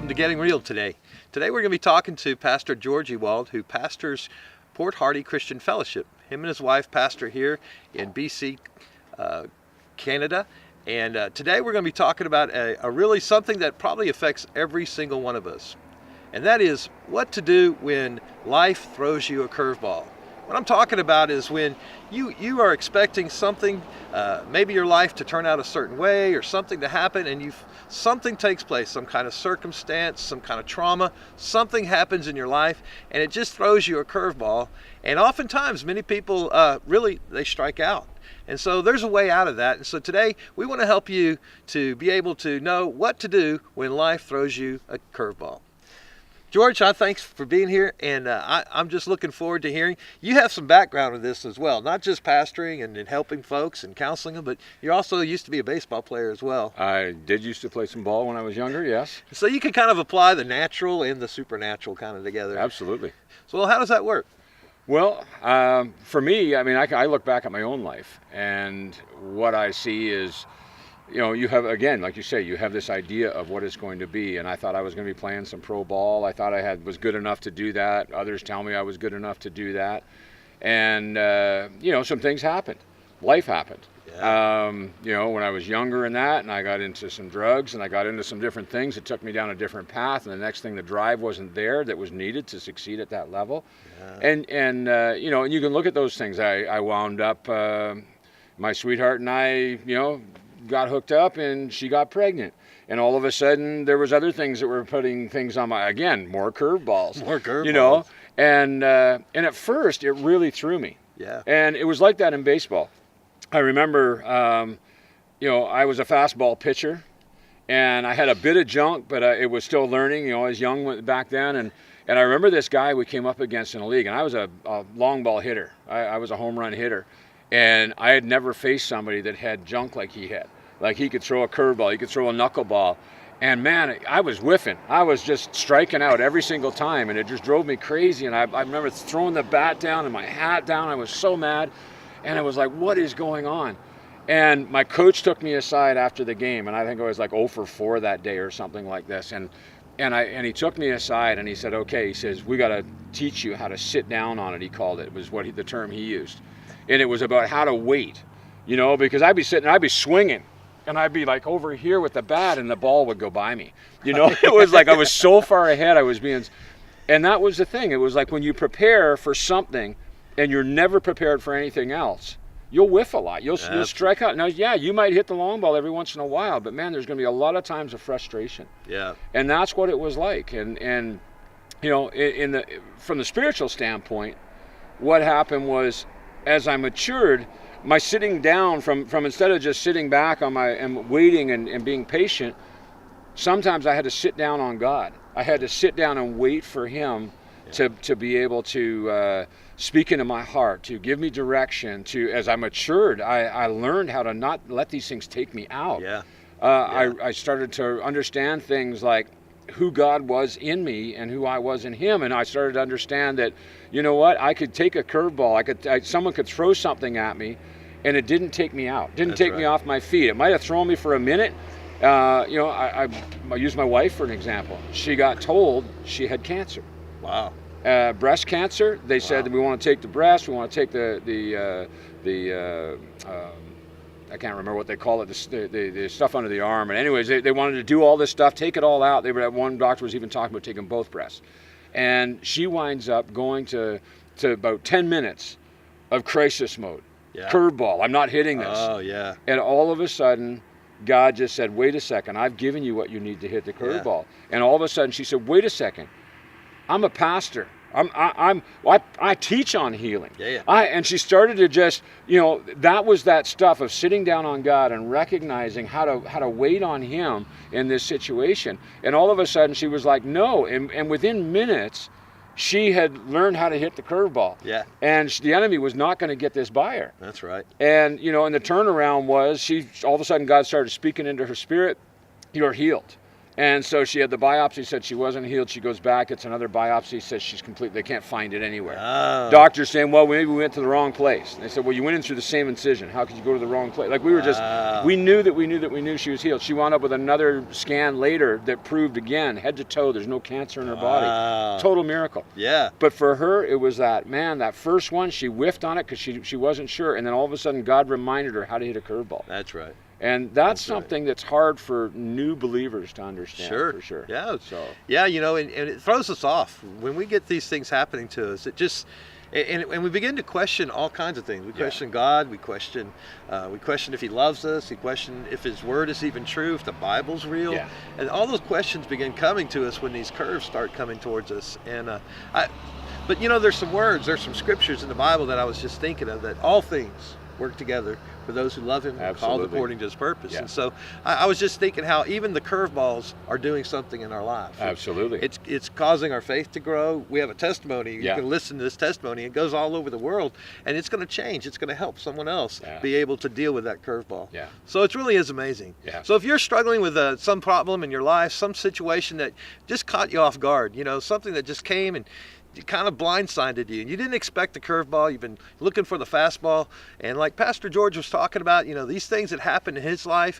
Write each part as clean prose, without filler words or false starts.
welcome to Getting Real today. Today we're going to be talking to Pastor George Ewald, who pastors Port Hardy Christian Fellowship. Him and his wife pastor here in BC, Canada. And today we're going to be talking about a really something that probably affects every single one of us. And that is what to do when life throws you a curveball. What I'm talking about is when you are expecting something, maybe your life to turn out a certain way or something to happen, and something takes place, some kind of circumstance, some kind of trauma, something happens in your life, and it just throws you a curveball. And oftentimes, many people they strike out. And so there's a way out of that. And so today we want to help you to be able to know what to do when life throws you a curveball. George, thanks for being here, and I'm just looking forward to hearing. You have some background in this as well, not just pastoring and helping folks and counseling them, but you also used to be a baseball player as well. I did used to play some ball when I was younger, yes. So you can kind of apply the natural and the supernatural kind of together. Absolutely. So how does that work? Well, for me, I mean, I look back at my own life, and what I see is, you know, you have, again, like you say, you have this idea of what it's going to be, and I thought I was going to be playing some pro ball. I thought was good enough to do that. Others tell me I was good enough to do that. And, you know, some things happened. Life happened. Yeah. You know, when I was younger and I got into some drugs, and I got into some different things. It took me down a different path, and the next thing, the drive wasn't there that was needed to succeed at that level. Yeah. And you know, and you can look at those things. I wound up, my sweetheart and I, you know, got hooked up, and she got pregnant, and all of a sudden there was other things that were putting things on my, again, more curveballs, you know, and at first it really threw me. Yeah. And it was like that in baseball. I remember, you know, I was a fastball pitcher, and I had a bit of junk, but it was still learning. You know, I was young back then, and I remember this guy we came up against in a league, and I was a long ball hitter. I was a home run hitter. And I had never faced somebody that had junk like he had. Like, he could throw a curveball, he could throw a knuckleball. And man, I was whiffing. I was just striking out every single time, and it just drove me crazy. And I remember throwing the bat down and my hat down. I was so mad. And I was like, what is going on? And my coach took me aside after the game, and I think I was like 0 for 4 that day or something like this. And he took me aside, and he said, okay, he says, we got to teach you how to sit down on it, he called it. It was the term he used. And it was about how to wait, you know, because I'd be sitting, I'd be swinging, and I'd be like over here with the bat, and the ball would go by me. You know, it was like I was so far ahead. And that was the thing. It was like when you prepare for something and you're never prepared for anything else, you'll whiff a lot. You'll strike out. Now, yeah, you might hit the long ball every once in a while, but man, there's going to be a lot of times of frustration. Yeah. And that's what it was like. And you know, from the spiritual standpoint, what happened was, as I matured, my sitting down from instead of just sitting back and waiting and being patient, sometimes I had to sit down on God. I had to sit down and wait for Him to be able to speak into my heart, to give me direction. As I matured, I learned how to not let these things take me out. Yeah. I started to understand things like who God was in me and who I was in Him, and I started to understand that, you know what, I could take a curveball, someone could throw something at me, and it didn't take me out, didn't take me off my feet. It might have thrown me for a minute. You know, I use my wife for an example. She got told she had cancer. Wow. Breast cancer. They said that we want to take the breast, we want to take the I can't remember what they call it, the stuff under the arm. And anyways, they wanted to do all this stuff, take it all out. One doctor was even talking about taking both breasts. And she winds up going to about 10 minutes of crisis mode. Yeah. Curveball, I'm not hitting this. Oh, yeah. And all of a sudden, God just said, wait a second, I've given you what you need to hit the curveball. Yeah. And all of a sudden, she said, wait a second, I'm a pastor. I teach on healing. Yeah. And she started to just, you know, that was that stuff of sitting down on God and recognizing how to wait on Him in this situation. And all of a sudden she was like, no. And within minutes, she had learned how to hit the curveball. Yeah. And the enemy was not going to get this by her. That's right. And, you know, and the turnaround was all of a sudden God started speaking into her spirit, you're healed. And so she had the biopsy, said she wasn't healed. She goes back, it's another biopsy, says she's complete. They can't find it anywhere. Oh. Doctor's saying, well, maybe we went to the wrong place. And they said, well, you went in through the same incision. How could you go to the wrong place? Like we were just, Wow. we knew she was healed. She wound up with another scan later that proved again, head to toe, there's no cancer in her body. Wow. Total miracle. Yeah. But for her, it was that, man, that first one, she whiffed on it because she wasn't sure. And then all of a sudden, God reminded her how to hit a curveball. That's right. And that's That's right. something that's hard for new believers to understand, Sure. for sure. Yeah. So, Yeah, you know, and it throws us off when we get these things happening to us. It just and we begin to question all kinds of things. We question God. We question if He loves us. We question if His Word is even true, if the Bible's real. Yeah. And all those questions begin coming to us when these curves start coming towards us. And but you know, there's some scriptures in the Bible that I was just thinking of, that all things work together for those who love Him, and called Absolutely. according to His purpose. Yeah. And so I was just thinking how even the curveballs are doing something in our life. absolutely. It's causing our faith to grow. We have a testimony. Yeah. You can listen to this testimony. It goes all over the world, and it's going to change. It's going to help someone else Yeah. be able to deal with that curveball. Yeah. So it really is amazing. Yeah. So if you're struggling with some problem in your life, some situation that just caught you off guard, you know, something that just came and kind of blindsided you, and you didn't expect the curveball, you've been looking for the fastball, and like Pastor George was talking about, you know, these things that happened in his life,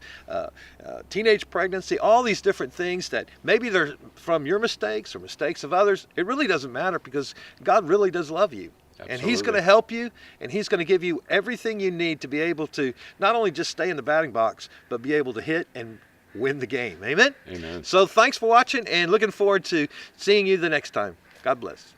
teenage pregnancy, all these different things that maybe they're from your mistakes or mistakes of others, it really doesn't matter, because God really does love you. And He's Absolutely. going to help you, and He's going to give you everything you need to be able to not only just stay in the batting box, but be able to hit and win the game. Amen? Amen. So thanks for watching, and looking forward to seeing you the next time. God bless.